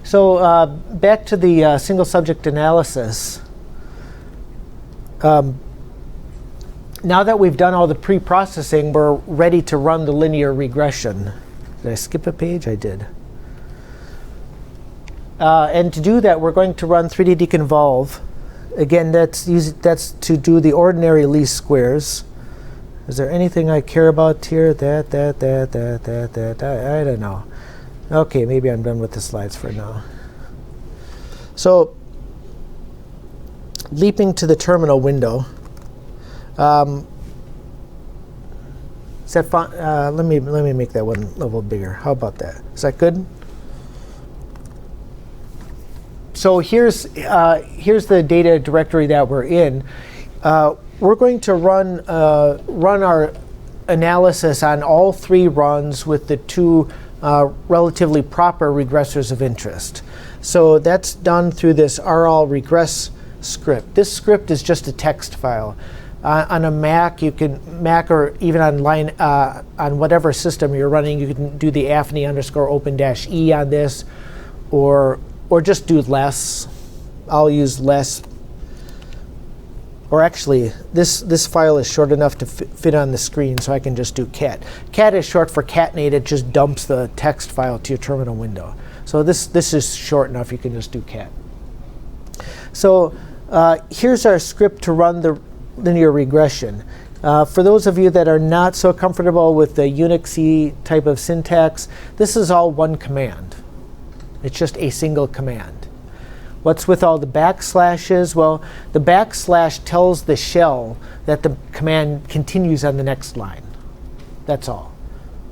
So back to the single subject analysis. Now that we've done all the pre-processing, we're ready to run the linear regression. Did I skip a page? I did. And to do that, we're going to run 3D deconvolve. Again, that's to do the ordinary least squares. Is there anything I care about here? That. I don't know. OK, maybe I'm done with the slides for now. So leaping to the terminal window. Is that font? Let me make that one level bigger. How about that? Is that good? So here's the data directory that we're in. We're going to run our analysis on all 3 runs with the 2 relatively proper regressors of interest. So that's done through this rall regress script. This script is just a text file. On a Mac, or even on whatever system you're running, you can do the afni_open-e on this, or just do less. I'll use less. Or actually, this file is short enough to fit on the screen, so I can just do cat. Cat is short for catenate. It just dumps the text file to your terminal window. So this is short enough. You can just do cat. So here's our script to run the linear regression. For those of you that are not so comfortable with the Unix-y type of syntax, this is all one command. It's just a single command. What's with all the backslashes? Well, the backslash tells the shell that the command continues on the next line. That's all.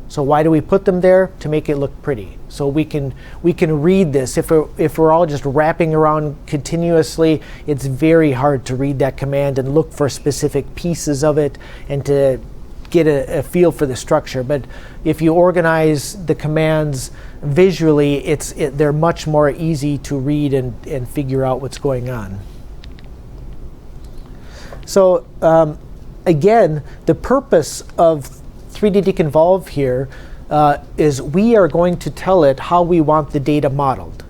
So why do we put them there? To make it look pretty. So we can read this. If we're all just wrapping around continuously, it's very hard to read that command and look for specific pieces of it and to get a feel for the structure. But if you organize the commands visually, they're much more easy to read and figure out what's going on. So again, the purpose of 3D deconvolve here is we are going to tell it how we want the data modeled.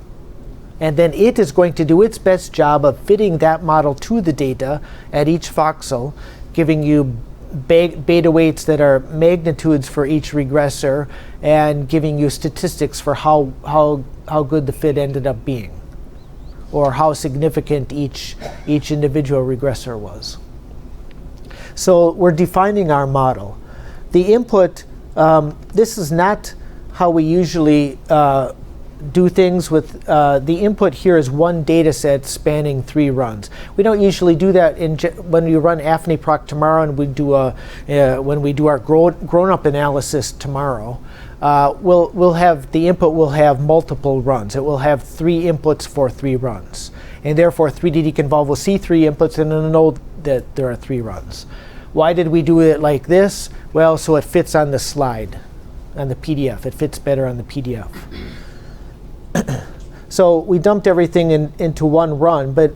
And then it is going to do its best job of fitting that model to the data at each voxel, giving you beta weights that are magnitudes for each regressor, and giving you statistics for how good the fit ended up being, or how significant each individual regressor was. So we're defining our model. The input, this is not how we usually do things with, the input here is one data set spanning 3 runs. We don't usually do that when we run AFNIPROC tomorrow, and when we do our grown-up analysis tomorrow. We'll have, the input will have multiple runs. It will have 3 inputs for 3 runs. And therefore 3D deconvolve will see 3 inputs and it'll know that there are 3 runs. Why did we do it like this? Well, so it fits on the slide, on the PDF. It fits better on the PDF. So we dumped everything into one run, but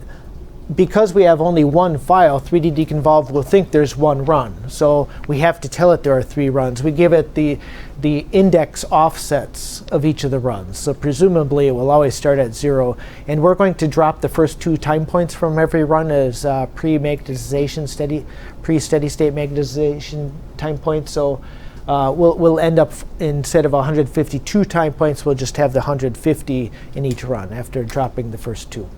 because we have only one file, 3D deconvolve will think there's one run. So we have to tell it there are 3 runs. We give it the index offsets of each of the runs. So presumably it will always start at 0. And we're going to drop the first 2 time points from every run as pre-magnetization, pre-steady state magnetization time points. So we'll end up, instead of 152 time points, we'll just have the 150 in each run after dropping the first 2.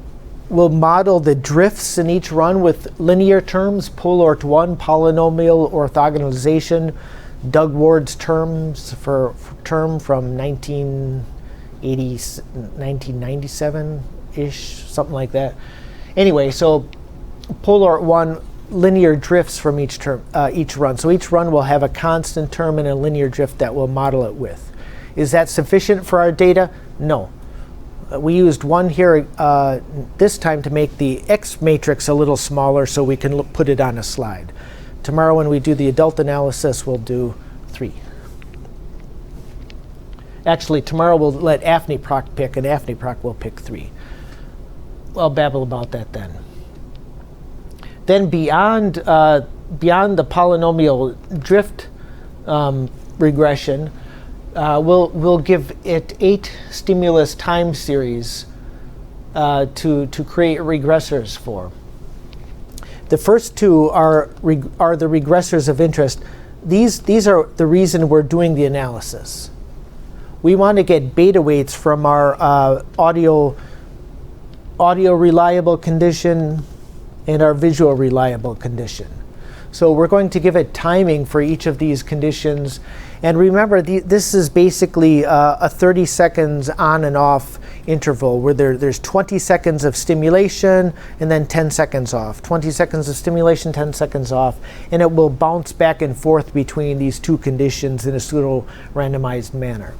We'll model the drifts in each run with linear terms, POLORT1, polynomial orthogonalization, Doug Ward's term from 1997-ish, something like that. Anyway, so POLORT1, linear drifts from each run. So each run will have a constant term and a linear drift that we'll model it with. Is that sufficient for our data? No. We used one here this time to make the X matrix a little smaller so we can put it on a slide. Tomorrow when we do the adult analysis, we'll do 3. Actually, tomorrow we'll let AFNIPROC pick, and AFNIPROC will pick 3. I'll babble about that then. Then beyond the polynomial drift regression, we'll give it 8 stimulus time series to create regressors for. The first 2 are the regressors of interest. These are the reason we're doing the analysis. We want to get beta weights from our audio reliable condition and our visual reliable condition. So we're going to give it timing for each of these conditions. And remember, this is basically a 30 seconds on and off interval where there's 20 seconds of stimulation and then 10 seconds off. 20 seconds of stimulation, 10 seconds off. And it will bounce back and forth between these 2 conditions in a pseudo-randomized manner.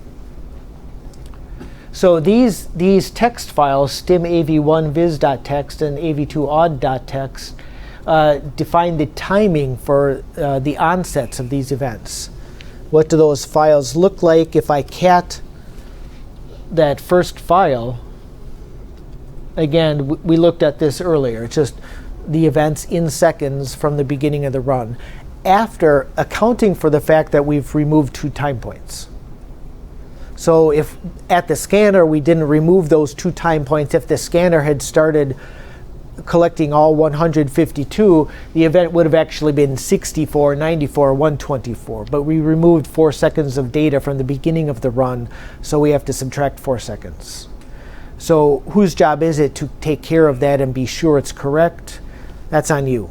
So these text files, stimav1viz.txt and av2odd.txt, define the timing for the onsets of these events. What do those files look like? If I cat that first file, again, we looked at this earlier. It's just the events in seconds from the beginning of the run, after accounting for the fact that we've removed 2 time points. So if at the scanner we didn't remove those 2 time points, if the scanner had started collecting all 152, the event would have actually been 64, 94, 124. But we removed 4 seconds of data from the beginning of the run, so we have to subtract 4 seconds. So whose job is it to take care of that and be sure it's correct? That's on you.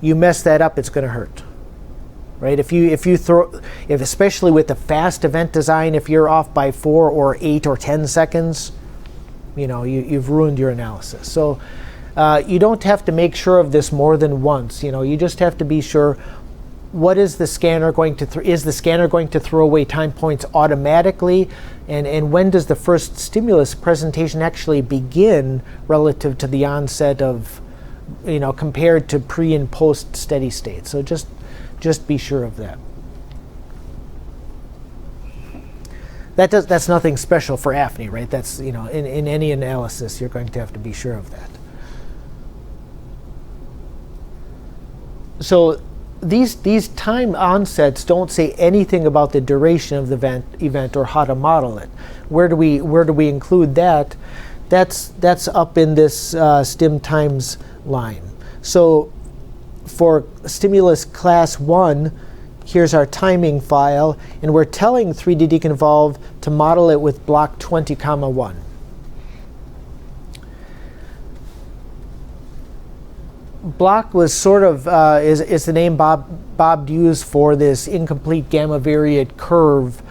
You mess that up, it's going to hurt. Right? If especially with the fast event design, if you're off by 4 or 8 or 10 seconds, you've ruined your analysis. So you don't have to make sure of this more than once. You just have to be sure. What is the scanner going to is the scanner going to throw away time points automatically, and when does the first stimulus presentation actually begin relative to the onset of, compared to pre and post steady state? So just be sure of that. That's nothing special for AFNI, right? That's in any analysis you're going to have to be sure of that. So these time onsets don't say anything about the duration of the event or how to model it. Where do we include that? That's up in this stim times line. So for stimulus class 1, here's our timing file, and we're telling 3D Deconvolve to model it with block 20, 1. Block was sort of is the name Bob used for this incomplete gamma variate curve,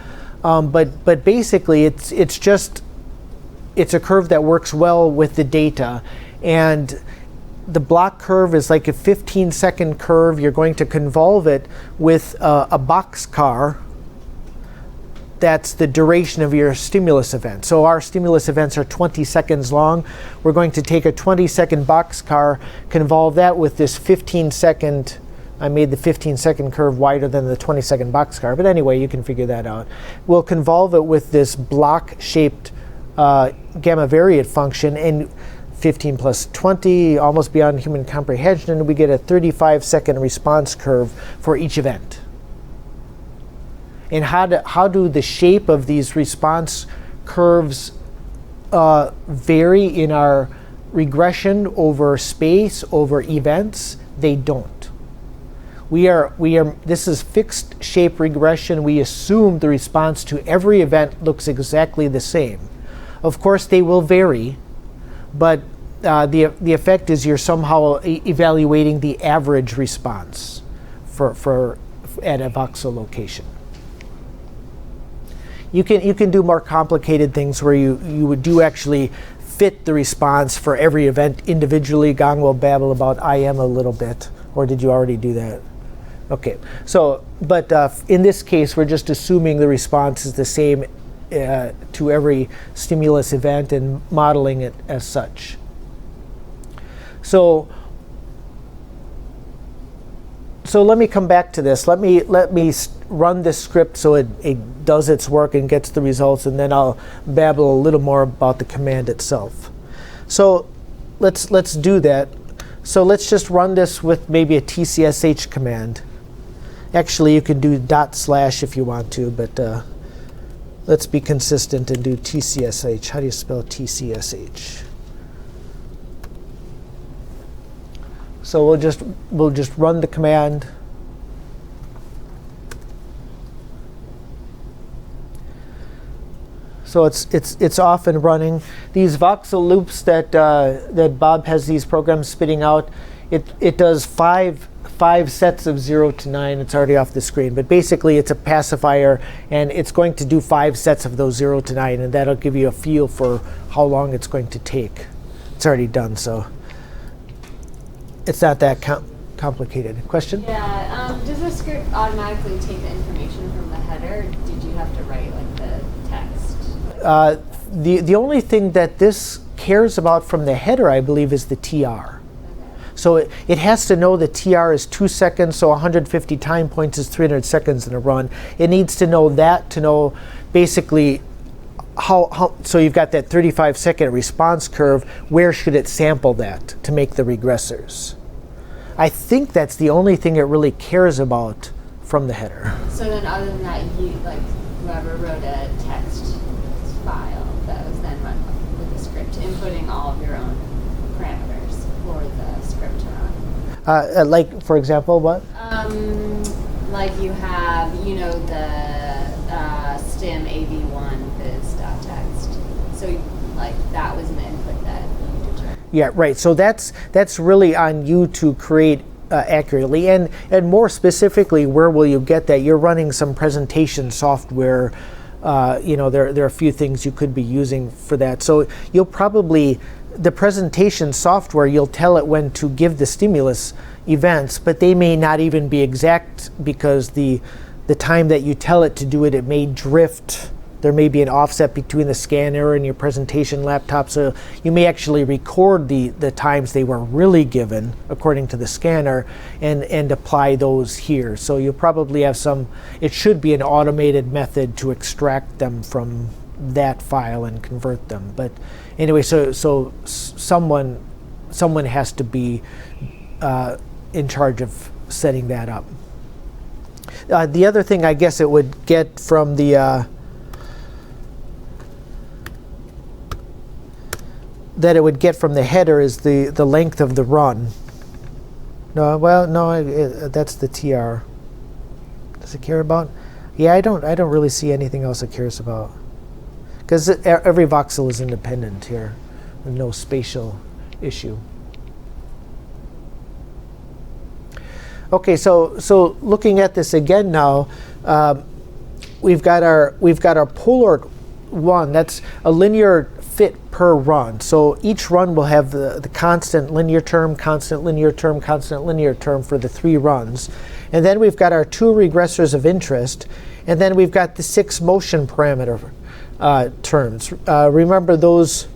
but basically it's a curve that works well with the data, and the block curve is like a 15-second curve. You're going to convolve it with a boxcar. That's the duration of your stimulus event. So our stimulus events are 20 seconds long. We're going to take a 20-second boxcar, convolve that with this 15-second. I made the 15-second curve wider than the 20-second boxcar, but anyway, you can figure that out. We'll convolve it with this block-shaped gamma variate function, and 15 plus 20, almost beyond human comprehension, and we get a 35-second response curve for each event. And how do the shape of these response curves vary in our regression over space, over events? They don't. This is fixed shape regression. We assume the response to every event looks exactly the same. Of course, they will vary, but the effect is you're somehow evaluating the average response for at a voxel location. You can do more complicated things where you would actually fit the response for every event individually. Gong will babble about IM a little bit, or did you already do that? Okay, so but in this case we're just assuming the response is the same to every stimulus event and modeling it as such. So let me come back to this. Let me run this script so it does its work and gets the results, and then I'll babble a little more about the command itself. So let's do that. So let's just run this with maybe a TCSH command. Actually, you could do // if you want to, but let's be consistent and do TCSH. How do you spell TCSH? So we'll just run the command. So it's off and running. These voxel loops that Bob has these programs spitting out, it does five sets of 0 to 9. It's already off the screen, but basically it's a pacifier, and it's going to do 5 sets of those 0 to 9, and that'll give you a feel for how long it's going to take. It's already done, so it's not that complicated. Question? Yeah. Does the script automatically take the information from the header? Or did you have to write like the text? The only thing that this cares about from the header, I believe, is the TR. So it has to know the TR is 2 seconds, so 150 time points is 300 seconds in a run. It needs to know that to know basically how so you've got that 35-second response curve, where should it sample that to make the regressors? I think that's the only thing it really cares about from the header. So then other than that, you, like, whoever wrote a text file that was then run with the script, inputting all of your own parameters for the script to run. Like, for example, what? Like you have, the stim AV1 biz.text. So like that was an input that you determined. Yeah, right. So that's really on you to create accurately, and more specifically, where will you get that? You're running some presentation software. There are a few things you could be using for that. So you'll probably, the presentation software, you'll tell it when to give the stimulus events, but they may not even be exact, because the time that you tell it to do it, it may drift. There may be an offset between the scanner and your presentation laptop, so you may actually record the times they were really given according to the scanner and apply those here. So you'll probably have it should be an automated method to extract them from that file and convert them. But anyway, so someone has to be in charge of setting that up. The other thing I guess it would get from the that it would get from the header is the length of the run. That's the TR. Does it care about? Yeah, I don't really see anything else it cares about, because every voxel is independent here. There's no spatial issue. Okay, so looking at this again now, we've got our polar one. That's a linear fit per run. So each run will have the constant linear term, constant linear term, constant linear term for the 3 runs. And then we've got our 2 regressors of interest, and then we've got the 6 motion parameter terms. Remember those,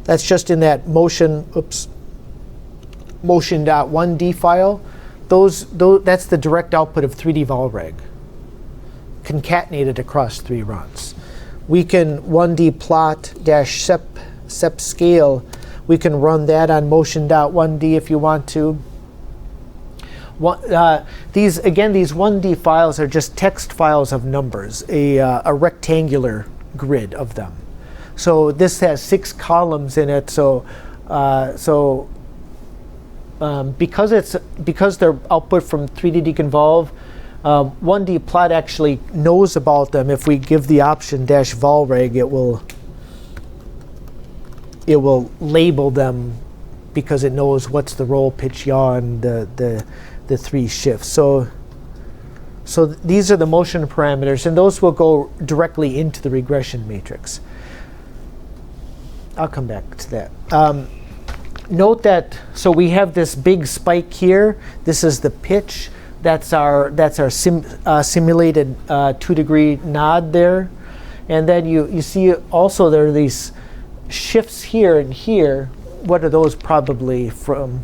that's just in that motion.1D file. Those that's the direct output of 3D volreg, concatenated across 3 runs. We can 1D plot dash sep scale. We can run that on motion.1D if you want to. These 1D files are just text files of numbers, a rectangular grid of them. So this has 6 columns in it. Because they're output from 3D deconvolve, 1D plot actually knows about them. If we give the option dash volreg, it will label them, because it knows what's the roll, pitch, yaw, and the 3 shifts. So these are the motion parameters, and those will go directly into the regression matrix. I'll come back to that. Note that, so we have this big spike here. This is the pitch. That's our simulated 2-degree nod there. And then you see also there are these shifts here and here. What are those probably from?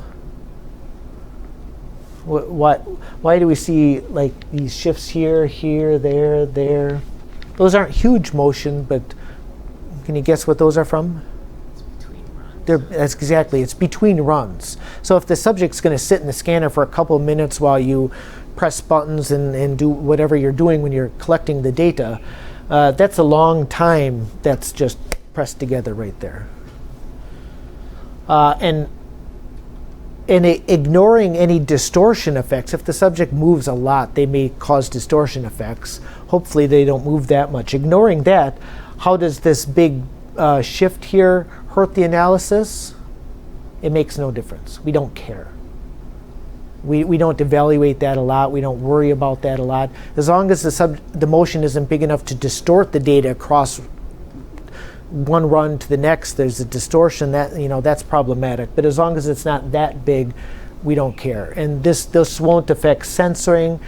Why do we see like these shifts here, here, there, there? Those aren't huge motion, but can you guess what those are from? That's exactly, it's between runs. So if the subject's going to sit in the scanner for a couple of minutes while you press buttons and do whatever you're doing when you're collecting the data, That's a long time that's just pressed together right there. And ignoring any distortion effects, if the subject moves a lot, they may cause distortion effects. Hopefully they don't move that much. Ignoring that, how does this big shift here hurt the analysis? It makes no difference. We don't care. We don't evaluate that a lot. We don't worry about that a lot. As long as the motion isn't big enough to distort the data across one run to the next, there's a distortion that's problematic. But as long as it's not that big, we don't care. And this won't affect censoring.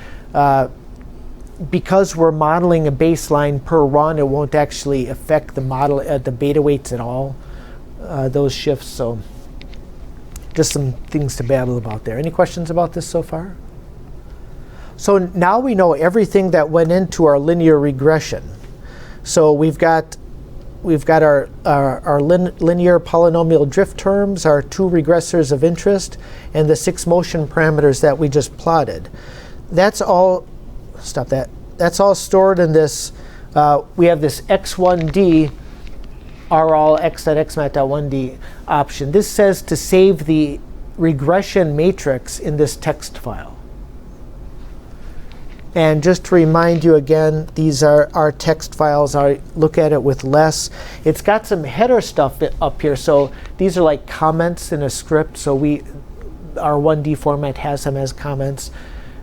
Because we're modeling a baseline per run, it won't actually affect the model the beta weights at all. Those shifts. So just some things to babble about there. Any questions about this so far? So now we know everything that went into our linear regression. So we've got our linear polynomial drift terms, our 2 regressors of interest, and the 6 motion parameters that we just plotted. That's all. Stop that. That's all stored in this. We have this x1d all x.xmat.1d option. This says to save the regression matrix in this text file. And just to remind you again, these are our text files. I look at it with less. It's got some header stuff up here. So these are like comments in a script. So our 1D format has them as comments.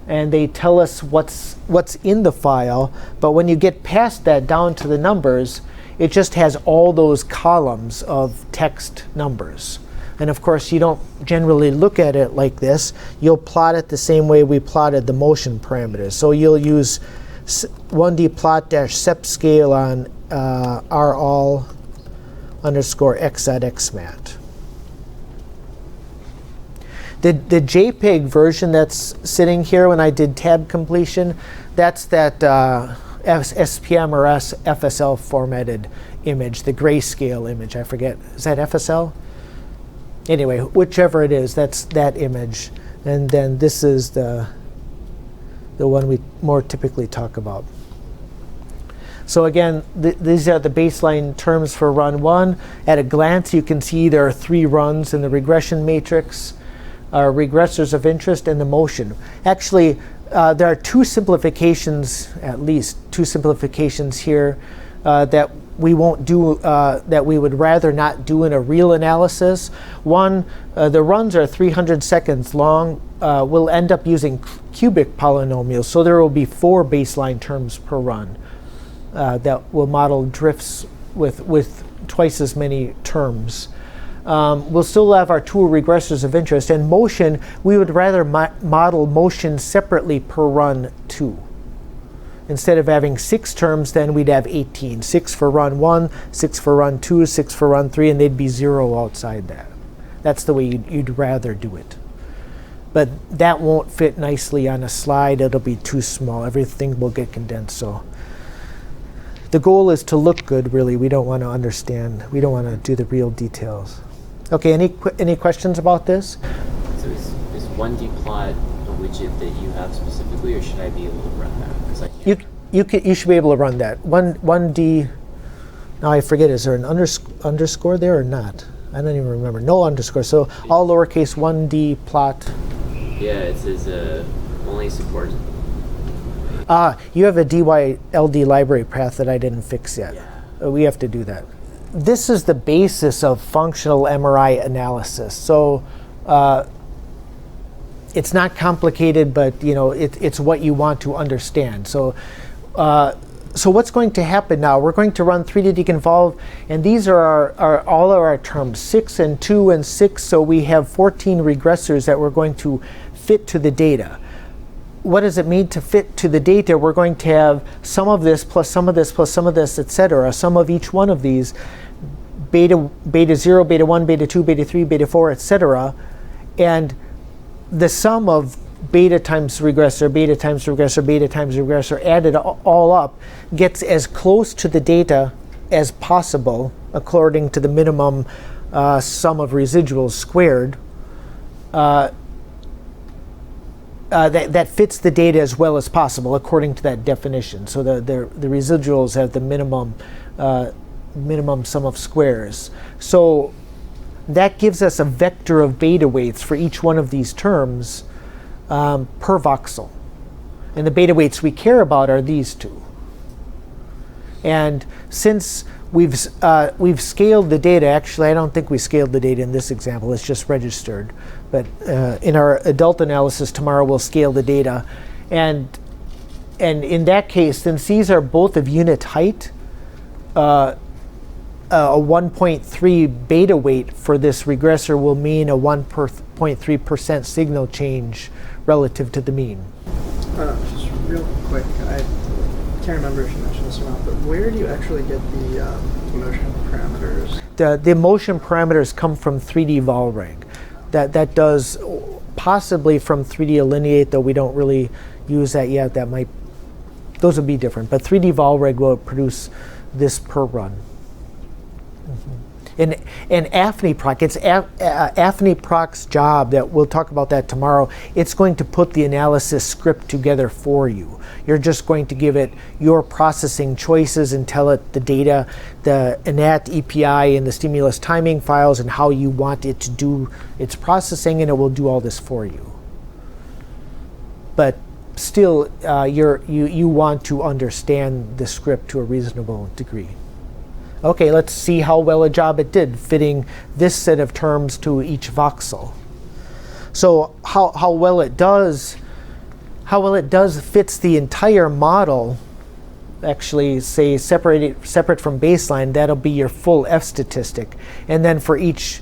And they tell us what's in the file. But when you get past that down to the numbers, it just has all those columns of text numbers. And of course, you don't generally look at it like this. You'll plot it the same way we plotted the motion parameters. So you'll use 1D plot-sep scale on rall underscore x.xmat. The JPEG version that's sitting here when I did tab completion, that's that SPM or FSL formatted image, the grayscale image. I forget. Is that FSL? Anyway, whichever it is, that's that image. And then this is the one we more typically talk about. So again, these are the baseline terms for run 1. At a glance, you can see there are 3 runs in the regression matrix, regressors of interest, and the motion. Actually, there are 2 simplifications, at least 2 simplifications here that we won't do, that we would rather not do in a real analysis. One, the runs are 300 seconds long. We'll end up using cubic polynomials, so there will be 4 baseline terms per run that will model drifts with twice as many terms. We'll still have our 2 regressors of interest. And motion, we would rather model motion separately per run 2. Instead of having 6 terms, then we'd have 18. 6 for run 1, 6 for run 2, 6 for run 3, and they'd be 0 outside that. That's the way you'd rather do it. But that won't fit nicely on a slide. It'll be too small. Everything will get condensed. So the goal is to look good, really. We don't want to understand. We don't want to do the real details. OK, any questions about this? So is 1D plot a widget that you have specifically, or should I be able to run that? Because I can't. You should be able to run that. 1D, now I forget, is there an underscore there or not? I don't even remember. No underscore. So all lowercase 1D plot. Yeah, it says only supports. You have a DYLD library path that I didn't fix yet. Yeah. We have to do that. This is the basis of functional MRI analysis. So it's not complicated, but it's what you want to understand. So what's going to happen now? We're going to run 3D deconvolve, and these are all of our terms, 6 and 2 and 6. So we have 14 regressors that we're going to fit to the data. What does it mean to fit to the data? We're going to have some of this plus some of this plus some of this, etc. Some of each one of these, beta 0, beta 1, beta 2, beta 3, beta 4, etc. And the sum of beta times regressor, beta times regressor, beta times regressor added all up gets as close to the data as possible according to the minimum sum of residuals squared. that fits the data as well as possible according to that definition. So the residuals have the minimum sum of squares. So that gives us a vector of beta weights for each one of these terms per voxel. And the beta weights we care about are these two. And since we've scaled the data, actually I don't think we scaled the data in this example, it's just registered. But in our adult analysis tomorrow we'll scale the data. And in that case, since these are both of unit height, a 1.3 beta weight for this regressor will mean a 1.3% signal change relative to the mean. Just real quick, I can't remember if you mentioned this or not, but where do you actually get the motion parameters? The motion parameters come from 3D Volreg. That does possibly from 3D Alineate, though we don't really use that yet. Those would be different, but 3D Volreg will produce this per run. And AFNIPROC, it's AFNIPROC's job, that we'll talk about that tomorrow. It's going to put the analysis script together for you. You're just going to give it your processing choices and tell it the data, the INAT EPI and the stimulus timing files and how you want it to do its processing, and it will do all this for you. But still, you want to understand the script to a reasonable degree. Okay, let's see how well a job it did fitting this set of terms to each voxel. So how well it does fits the entire model. Actually, say separate from baseline, that'll be your full F statistic. And then for each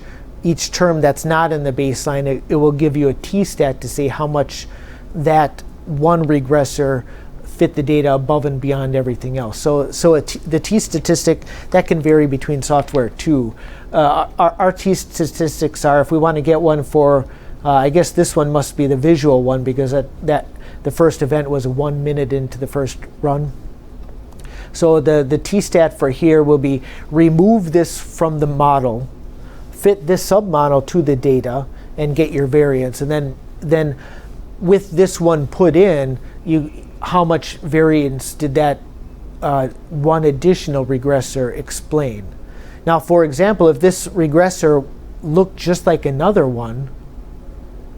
term that's not in the baseline, it will give you a t-stat to say how much that one regressor fit the data above and beyond everything else. So the t-statistic, that can vary between software too. Our t-statistics are, if we want to get one for, I guess this one must be the visual one, because that the first event was 1 minute into the first run. So the t-stat for here will be remove this from the model, fit this submodel to the data, and get your variance. And then with this one put in, how much variance did that one additional regressor explain? Now, for example, if this regressor looked just like another one,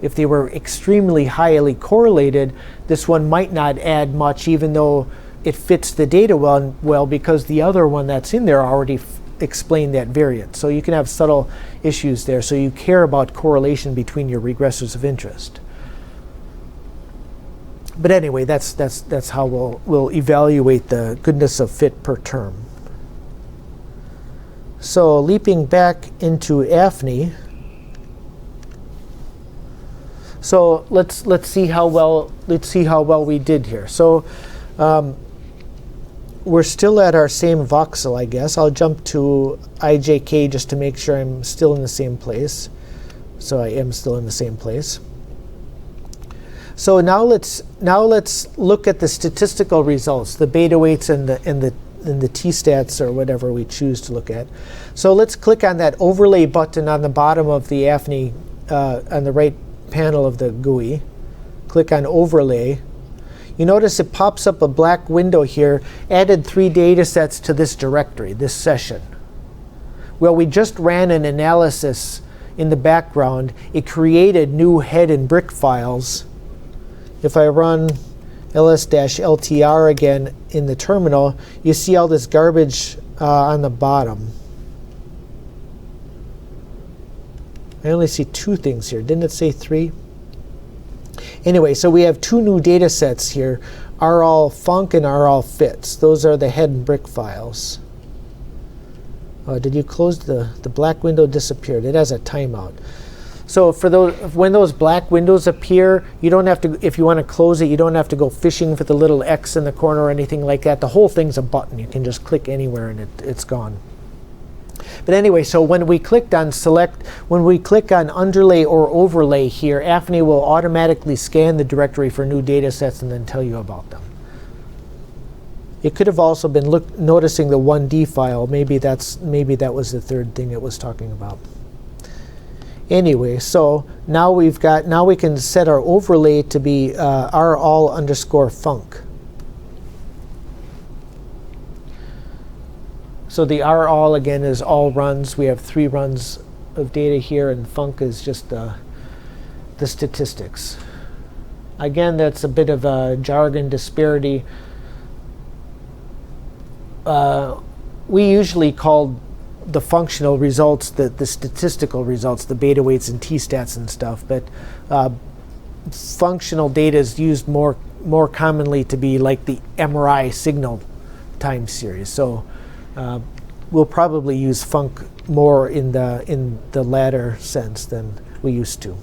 if they were extremely highly correlated, this one might not add much, even though it fits the data well, because the other one that's in there already explained that variance. So you can have subtle issues there. So you care about correlation between your regressors of interest. But anyway, that's how we'll evaluate the goodness of fit per term. So leaping back into AFNI. So let's see how well we did here. So we're still at our same voxel, I guess. I'll jump to IJK just to make sure I'm still in the same place. So I am still in the same place. So now let's look at the statistical results, the beta weights and the t-stats, or whatever we choose to look at. So let's click on that overlay button on the bottom of the AFNI, on the right panel of the GUI. Click on overlay. You notice it pops up a black window here, added 3 data sets to this directory, this session. Well, we just ran an analysis in the background. It created new head and brick files. If I run ls-ltr again in the terminal, you see all this garbage on the bottom. I only see 2 things here. Didn't it say 3? Anyway, so we have 2 new data sets here, RL func and RL fits. Those are the head and brick files. Did you close the black window? Disappeared. It has a timeout. So for those, when those black windows appear, you don't have to, if you want to close it, you don't have to go fishing for the little X in the corner or anything like that. The whole thing's a button. You can just click anywhere and it's gone. But anyway, so when we clicked on when we click on underlay or overlay here, AFNI will automatically scan the directory for new data sets and then tell you about them. It could have also been noticing the 1D file. Maybe that was the third thing it was talking about. Anyway, so now we can set our overlay to be rall_func. So the rall again is all runs. We have 3 runs of data here, and func is just the statistics. Again, that's a bit of a jargon disparity. We usually call the functional results the statistical results, the beta weights and t-stats and stuff, but functional data is used more commonly to be like the MRI signal time series. So we'll probably use func more in the latter sense than we used to.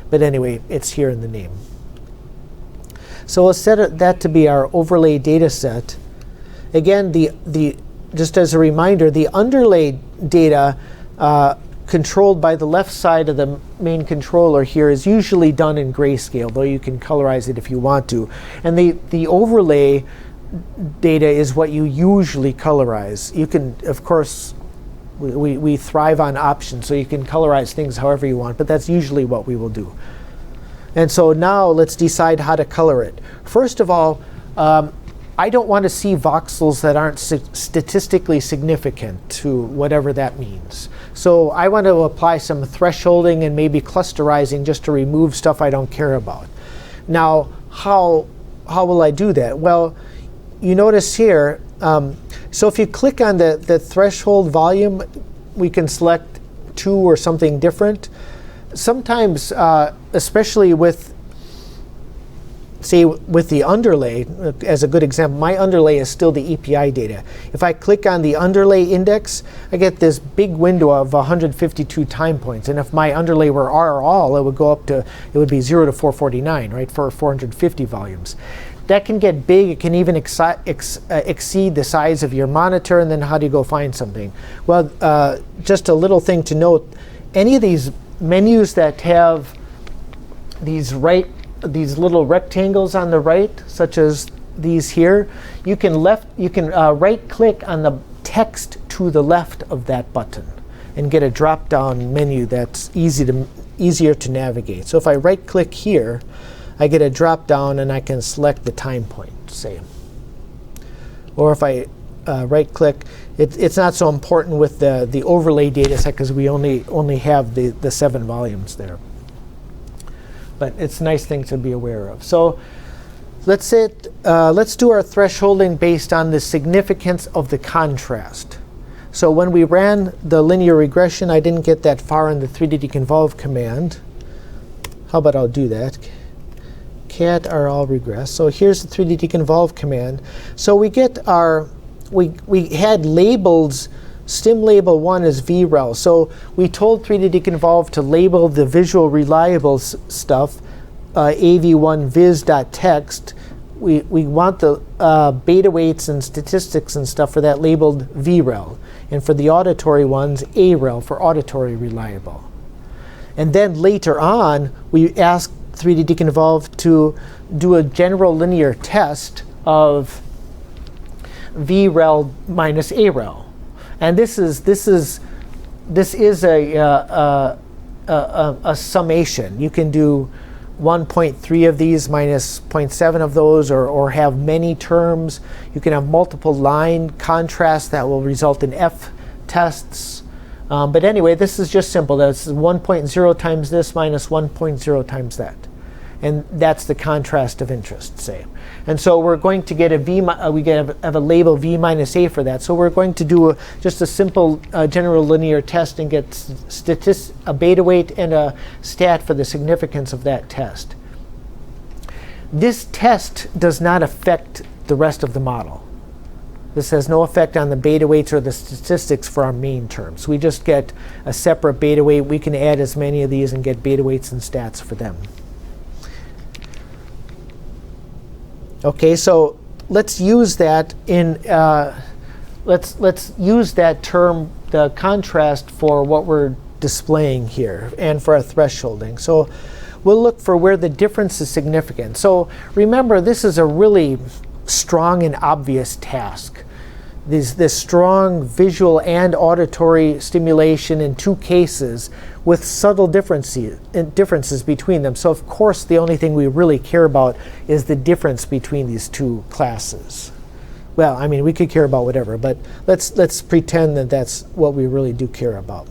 But anyway, it's here in the name. So we'll set that to be our overlay data set. Again, just as a reminder, the underlay data controlled by the left side of the main controller here is usually done in grayscale, though you can colorize it if you want to. And the overlay data is what you usually colorize. You can, of course, we thrive on options, so you can colorize things however you want, but that's usually what we will do. And so now let's decide how to color it. First of all, I don't want to see voxels that aren't statistically significant, to whatever that means. So I want to apply some thresholding and maybe clusterizing just to remove stuff I don't care about. Now, how will I do that? Well, you notice here, so if you click on the threshold volume, we can select 2 or something different. Sometimes, especially with, say, with the underlay, as a good example, my underlay is still the EPI data. If I click on the underlay index, I get this big window of 152 time points. And if my underlay were all, it would go up to, it would be 0 to 449, right, for 450 volumes. That can get big. It can even exceed the size of your monitor. And then how do you go find something? Well, just a little thing to note, any of these menus that have these little rectangles on the right, such as these here, you can right click on the text to the left of that button and get a drop down menu that's easier to navigate. So if I right click here, I get a drop down and I can select the time point, say. Or if I right click, it's not so important with the overlay data set because we only have the 7 volumes there. But it's a nice thing to be aware of. So let's do our thresholding based on the significance of the contrast. So when we ran the linear regression, I didn't get that far in the 3D deconvolve command. How about I'll do that? Cat rall regress. So here's the 3D deconvolve command. So we get we had labels. Stim label 1 is vrel. So we told 3D deconvolve to label the visual reliable stuff, av1 viz.text. We want the beta weights and statistics and stuff for that labeled vrel. And for the auditory ones, arel for auditory reliable. And then later on, we asked 3D deconvolve to do a general linear test of vrel minus arel. And this is a summation. You can do 1.3 of these minus 0.7 of those, or have many terms. You can have multiple line contrasts that will result in F tests. But anyway, this is just simple. That's 1.0 times this minus 1.0 times that. And that's the contrast of interest, say. And so we're going to get we have a label v minus a for that. So we're going to do just a simple general linear test and get a beta weight and a stat for the significance of that test. This test does not affect the rest of the model. This has no effect on the beta weights or the statistics for our main terms. We just get a separate beta weight. We can add as many of these and get beta weights and stats for them. Okay, so let's use that in let's use that term, the contrast, for what we're displaying here and for our thresholding. So we'll look for where the difference is significant. So remember, this is a really strong and obvious task. this strong visual and auditory stimulation in two cases with subtle differences between them. So of course the only thing we really care about is the difference between these two classes. Well, I mean, we could care about whatever, but let's pretend that that's what we really do care about.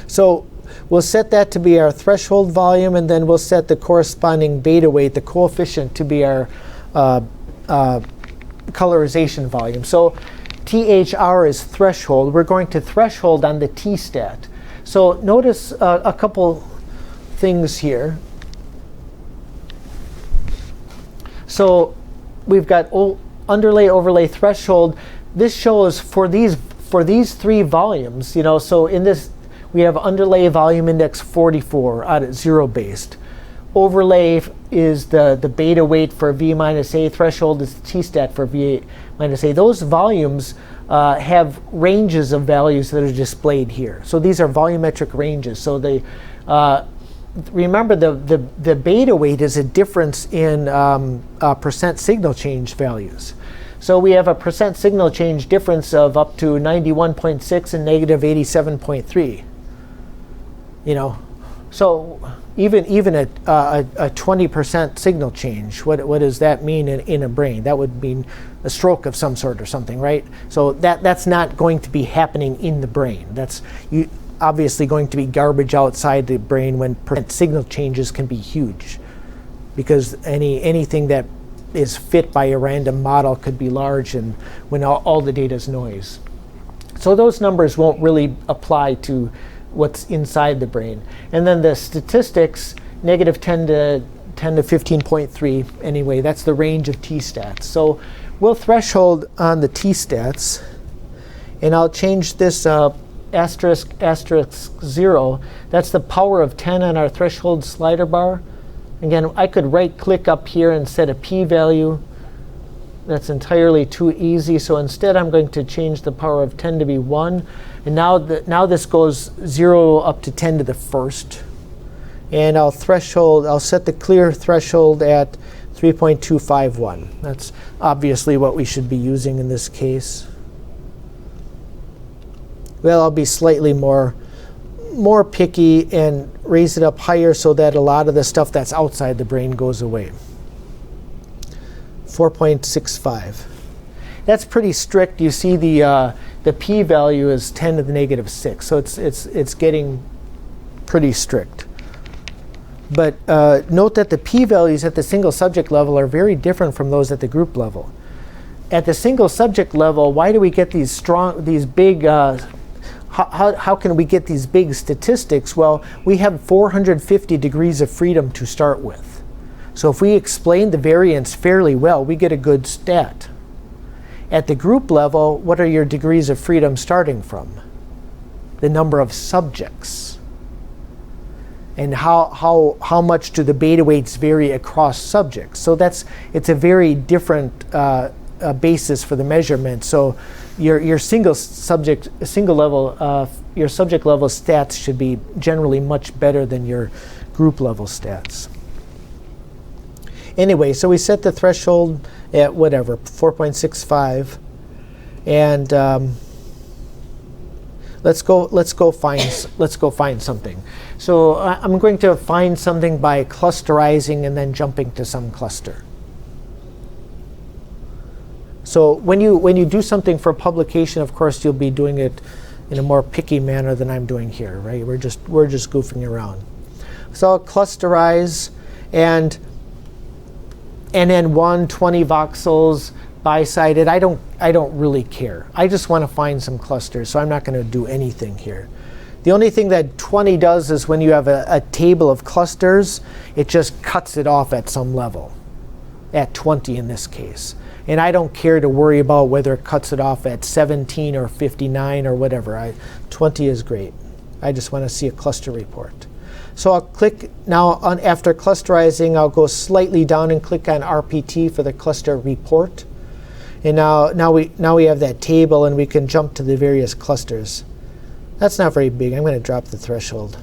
So we'll set that to be our threshold volume, and then we'll set the corresponding beta weight, the coefficient, to be our colorization volume. So THR is threshold. We're going to threshold on the T-stat. So notice a couple things here. So we've got underlay, overlay, threshold. This shows for these three volumes, you know, so in this we have underlay volume index 44 out at zero based. Overlay is the beta weight for V minus A. Threshold is the T-stat for V minus A. Those volumes have ranges of values that are displayed here. So these are volumetric ranges. So they remember the beta weight is a difference in percent signal change values. So we have a percent signal change difference of up to 91.6 and negative 87.3. You know, so even a 20% signal change, what does that mean in a brain? That would mean a stroke of some sort or something, right? So that's not going to be happening in the brain. That's obviously going to be garbage outside the brain when percent signal changes can be huge, because anything that is fit by a random model could be large, and when all the data is noise. So those numbers won't really apply to what's inside the brain. And then the statistics, negative 10 to 15.3, anyway, that's the range of T-stats. So we'll threshold on the T-stats, and I'll change this asterisk 0. That's the power of 10 on our threshold slider bar. Again, I could right-click up here and set a p-value. That's entirely too easy, so instead I'm going to change the power of 10 to be 1. And now this goes 0 up to 10 to the first. And I'll set the clear threshold at 3.251. That's obviously what we should be using in this case. Well, I'll be slightly more picky and raise it up higher so that a lot of the stuff that's outside the brain goes away. 4.65. That's pretty strict. You see the p-value is 10 to the negative 6, so it's getting pretty strict. But note that the p-values at the single subject level are very different from those at the group level. At the single subject level, why do we get these big? How can we get these big statistics? Well, we have 450 degrees of freedom to start with. So if we explain the variance fairly well, we get a good stat. At the group level, what are your degrees of freedom starting from? The number of subjects. And how much do the beta weights vary across subjects? So it's a very different basis for the measurement. So your single subject level stats should be generally much better than your group level stats. Anyway, so we set the threshold at whatever, 4.65, and let's go find something. So I'm going to find something by clusterizing and then jumping to some cluster. So when you do something for publication, of course, you'll be doing it in a more picky manner than I'm doing here, right? We're just goofing around. So I'll clusterize and then 20 voxels bisided. I don't really care. I just want to find some clusters, so I'm not going to do anything here. The only thing that 20 does is when you have a table of clusters, it just cuts it off at some level, at 20 in this case. And I don't care to worry about whether it cuts it off at 17 or 59 or whatever. 20 is great. I just want to see a cluster report. So I'll click now after clusterizing, I'll go slightly down and click on RPT for the cluster report. And now we have that table, and we can jump to the various clusters. That's not very big. I'm going to drop the threshold.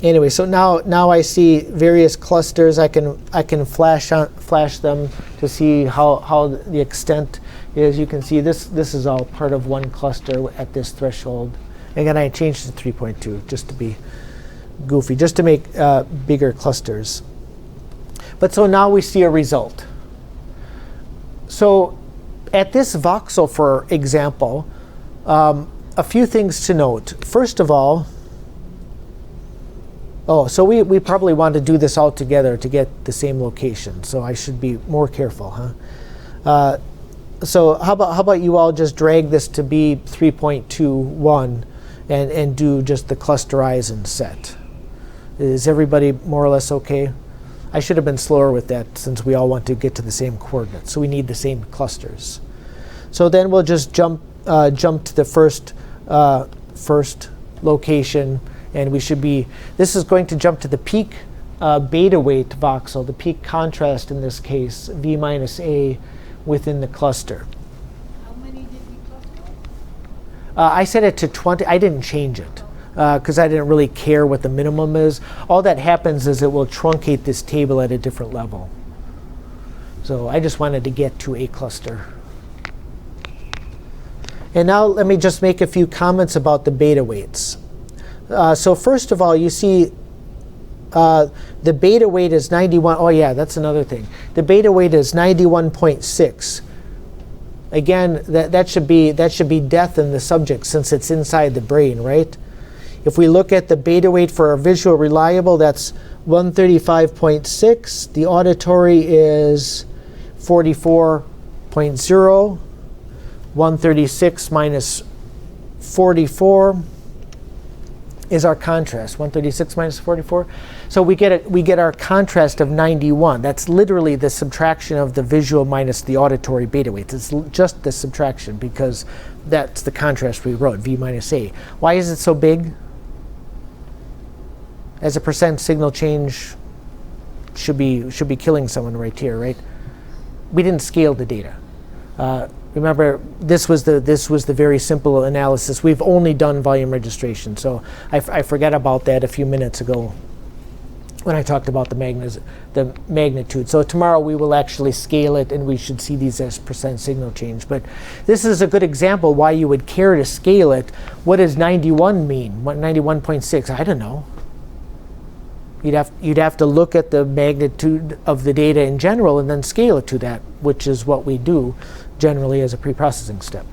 anyway, so now I see various clusters. I can flash them to see how the extent is. You can see this is all part of one cluster at this threshold. Again, I changed it to 3.2 just to be goofy, just to make bigger clusters. But so now we see a result. So at this voxel, for example, a few things to note. First of all, so we probably want to do this all together to get the same location. So I should be more careful, huh? So how about you all just drag this to be 3.21 and do just the clusterize and set. Is everybody more or less okay? I should have been slower with that since we all want to get to the same coordinates. So we need the same clusters. So then we'll just jump to the first location, and we should be, this is going to jump to the peak beta weight voxel, the peak contrast in this case, V minus A within the cluster. How many did we cluster? I set it to 20. I didn't change it because I didn't really care what the minimum is. All that happens is it will truncate this table at a different level. So I just wanted to get to a cluster. And now let me just make a few comments about the beta weights. So first of all, you see the beta weight is 91. Oh yeah, that's another thing. The beta weight is 91.6. Again, that should be death in the subject since it's inside the brain, right? If we look at the beta weight for a visual reliable, that's 135.6. The auditory is 44.0. 136 minus 44 is our contrast. 136 minus 44. So we get our contrast of 91. That's literally the subtraction of the visual minus the auditory beta weights. It's just the subtraction because that's the contrast we wrote, V minus A. Why is it so big? As a percent signal change should be killing someone right here, right? We didn't scale the data. Remember, this was the very simple analysis. We've only done volume registration, so I forgot about that a few minutes ago when I talked about the magnitude. So tomorrow we will actually scale it, and we should see these as percent signal change. But this is a good example why you would care to scale it. What does 91 mean? What 91.6? I don't know. You'd have to look at the magnitude of the data in general and then scale it to that, which is what we do generally as a pre-processing step.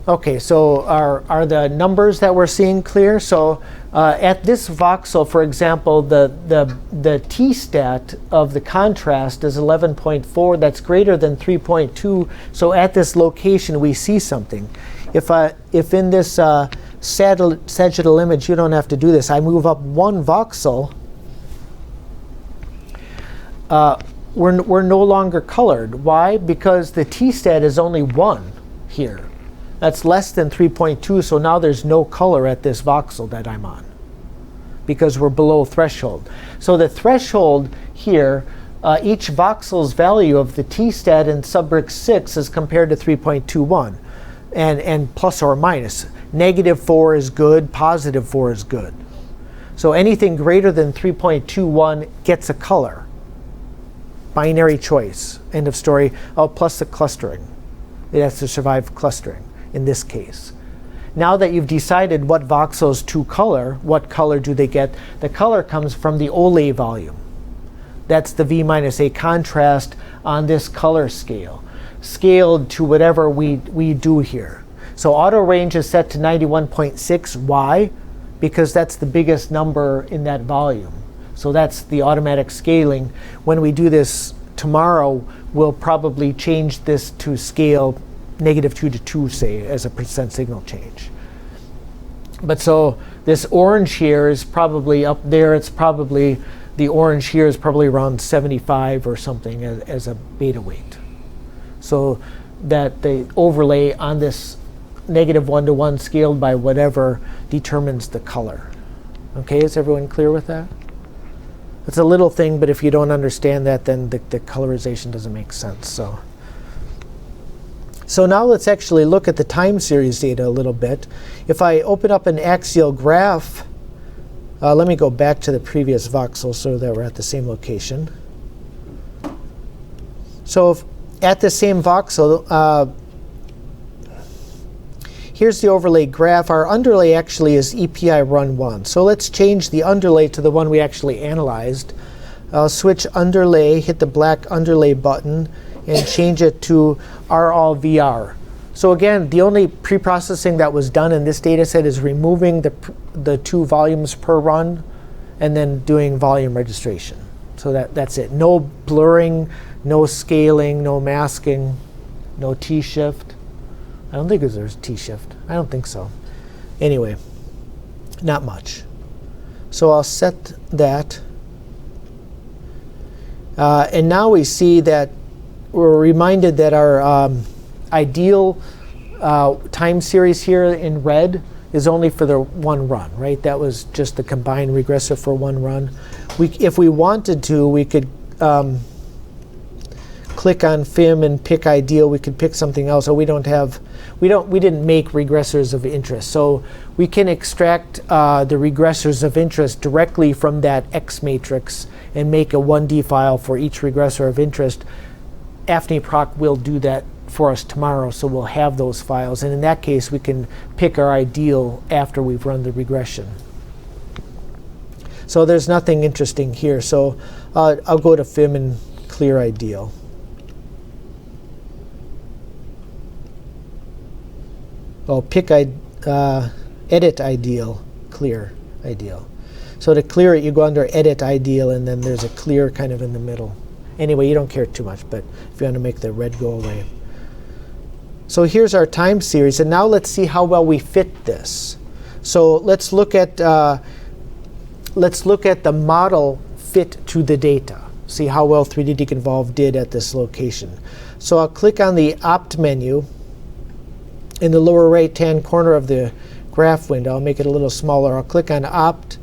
Okay, so are the numbers that we're seeing clear? So at this voxel, for example, the t-stat of the contrast is 11.4. That's greater than 3.2. So at this location, we see something. If in this sagittal image, you don't have to do this. I move up one voxel. We're no longer colored. Why? Because the t-stat is only 1 here. That's less than 3.2, so now there's no color at this voxel that I'm on because we're below threshold. So the threshold here, each voxel's value of the t-stat in subbrick 6 is compared to 3.21, and plus or minus. -4 is good, +4 is good. So anything greater than 3.21 gets a color. Binary choice, end of story. Oh, plus the clustering. It has to survive clustering in this case. Now that you've decided what voxels to color, what color do they get? The color comes from the Olay volume. That's the V minus A contrast on this color scale, scaled to whatever we do here. So auto range is set to 91.6. Why? Because that's the biggest number in that volume. So that's the automatic scaling. When we do this tomorrow, we'll probably change this to scale -2 to 2, say, as a percent signal change. But so this orange here is probably up there. It's probably, the orange here is probably around 75 or something as a beta weight. So that the overlay on this -1 to 1 scaled by whatever determines the color. Okay, is everyone clear with that? It's a little thing, but if you don't understand that, then the colorization doesn't make sense. So now let's actually look at the time series data a little bit. If I open up an axial graph, let me go back to the previous voxel so that we're at the same location. So if at the same voxel, here's the overlay graph. Our underlay actually is EPI run 1. So let's change the underlay to the one we actually analyzed. I'll switch underlay, hit the black underlay button, and change it to RAll VR. So again, the only pre-processing that was done in this data set is removing the 2 volumes per run and then doing volume registration. So that's it. No blurring, no scaling, no masking, no T-shift. I don't think there's T-shift. I don't think so. Anyway, not much. So I'll set that. And now we see that we're reminded that our ideal time series here in red is only for the 1 run, right? That was just the combined regressor for 1 run. If we wanted to, we could click on FIM and pick ideal. We could pick something else. So we didn't make regressors of interest. So we can extract the regressors of interest directly from that X matrix and make a 1D file for each regressor of interest. AFNIPROC will do that for us tomorrow, so we'll have those files. And in that case, we can pick our ideal after we've run the regression. So there's nothing interesting here. So I'll go to FIM and clear ideal. Oh, edit ideal, clear ideal. So to clear it, you go under edit ideal, and then there's a clear kind of in the middle. Anyway, you don't care too much, but if you want to make the red go away. So here's our time series, and now let's see how well we fit this. So let's look at the model fit to the data. See how well 3D Deconvolve did at this location. So I'll click on the opt menu in the lower right-hand corner of the graph window. I'll make it a little smaller. I'll click on opt,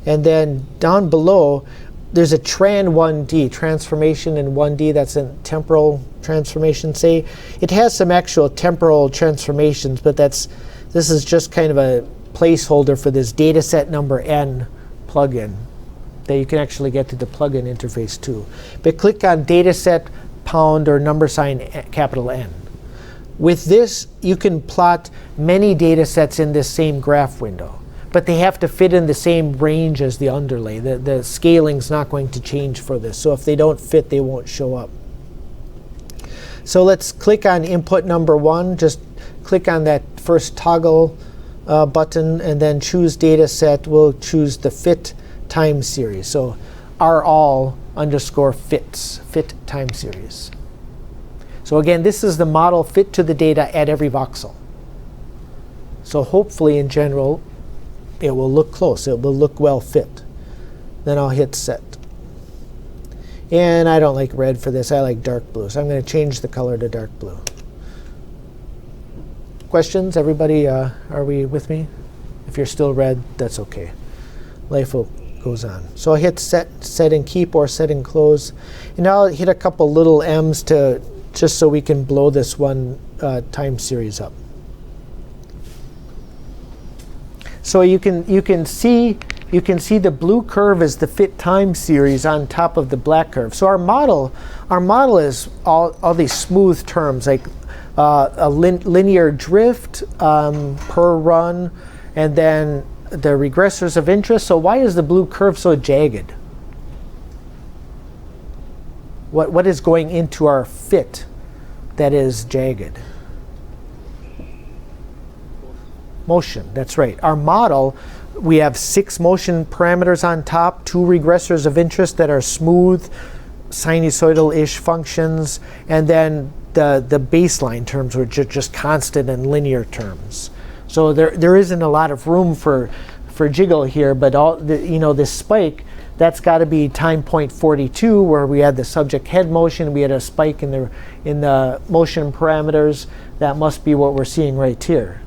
and then down below, there's a tran1D, transformation in 1D. That's a temporal transformation. Say it has some actual temporal transformations, but this is just kind of a placeholder for this dataset number n plugin that you can actually get to the plugin interface too. But click on dataset pound or number sign capital N. With this, you can plot many datasets in this same graph window, but they have to fit in the same range as the underlay. The scaling's not going to change for this. So if they don't fit, they won't show up. So let's click on input number 1. Just click on that first toggle button and then choose data set. We'll choose the fit time series. So RAll underscore fits, fit time series. So again, this is the model fit to the data at every voxel. So hopefully in general, it will look close. It will look well fit. Then I'll hit set. And I don't like red for this. I like dark blue. So I'm going to change the color to dark blue. Questions? Everybody, are we with me? If you're still red, that's OK. Life goes on. So I'll hit set and keep or set and close. And now I'll hit a couple little M's just so we can blow this one time series up. So you can see the blue curve is the fit time series on top of the black curve. So our model is all these smooth terms like a linear drift per run, and then the regressors of interest. So why is the blue curve so jagged? What is going into our fit that is jagged? Motion, that's right. Our model, we have 6 motion parameters on top, 2 regressors of interest that are smooth, sinusoidal-ish functions, and then the baseline terms, which are just constant and linear terms. So there isn't a lot of room for jiggle here, but this spike, that's got to be time point 42, where we had the subject head motion. We had a spike in the motion parameters. That must be what we're seeing right here.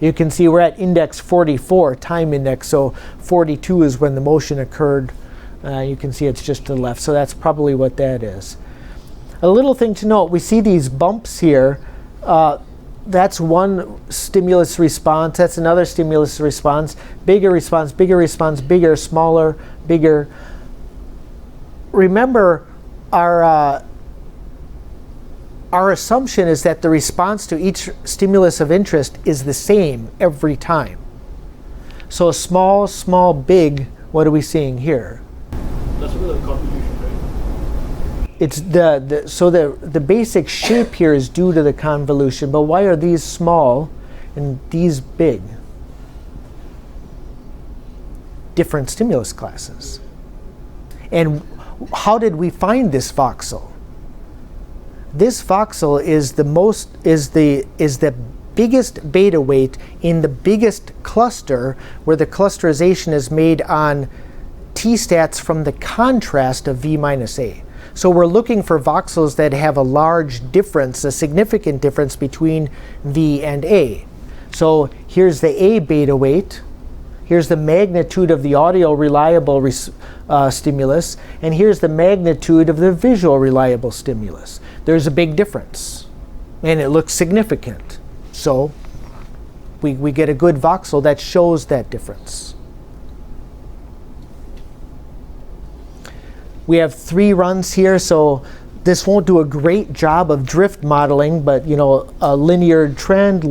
You can see we're at index 44, time index, so 42 is when the motion occurred. You can see it's just to the left, so that's probably what that is. A little thing to note, we see these bumps here. That's one stimulus response. That's another stimulus response. Bigger response, bigger, smaller, bigger. Remember, our assumption is that the response to each stimulus of interest is the same every time. So small, small, big, what are we seeing here? That's really a convolution, right? It's the basic shape here is due to the convolution, but why are these small and these big? Different stimulus classes. And how did we find this voxel? This voxel is the biggest beta weight in the biggest cluster, where the clusterization is made on t-stats from the contrast of V minus A. So we're looking for voxels that have a large difference, a significant difference between V and A. So here's the A beta weight. Here's the magnitude of the audio reliable stimulus, and here's the magnitude of the visual reliable stimulus. There's a big difference, and it looks significant. So we get a good voxel that shows that difference. We have 3 runs here, so this won't do a great job of drift modeling, but a linear trend,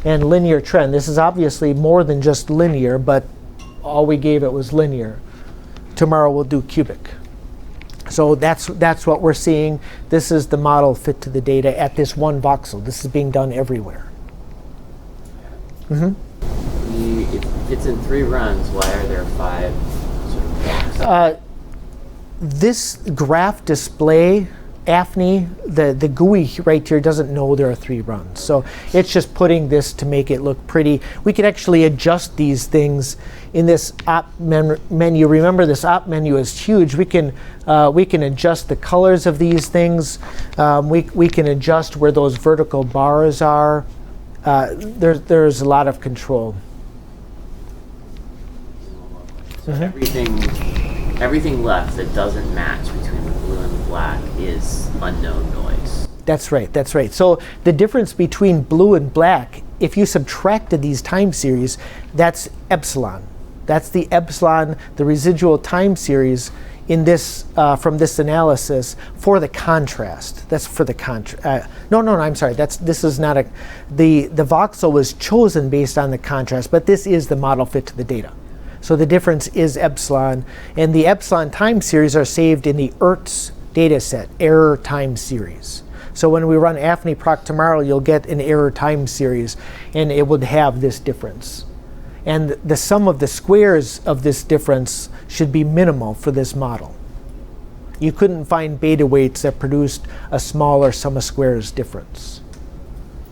and linear trend. This is obviously more than just linear, but all we gave it was linear. Tomorrow we'll do cubic. So that's what we're seeing. This is the model fit to the data at this one voxel. This is being done everywhere. If it's in 3 runs, why are there 5 sort of blocks? This graph display, AFNI, the GUI right here doesn't know there are 3 runs. So it's just putting this to make it look pretty. We could actually adjust these things in this op menu. Remember, this op menu is huge. We can adjust the colors of these things. We can adjust where those vertical bars are. There's a lot of control. So everything left that doesn't match between the blue and the black is unknown noise. That's right. So the difference between blue and black, if you subtracted these time series, that's epsilon. That's the epsilon, the residual time series in this from this analysis for the contrast. That's for the contrast. No, I'm sorry. This is not the voxel was chosen based on the contrast, but this is the model fit to the data. So the difference is epsilon, and the epsilon time series are saved in the ERTS data set, error time series. So when we run AFNI proc tomorrow, you'll get an error time series, and it would have this difference. And the sum of the squares of this difference should be minimal for this model. You couldn't find beta weights that produced a smaller sum of squares difference.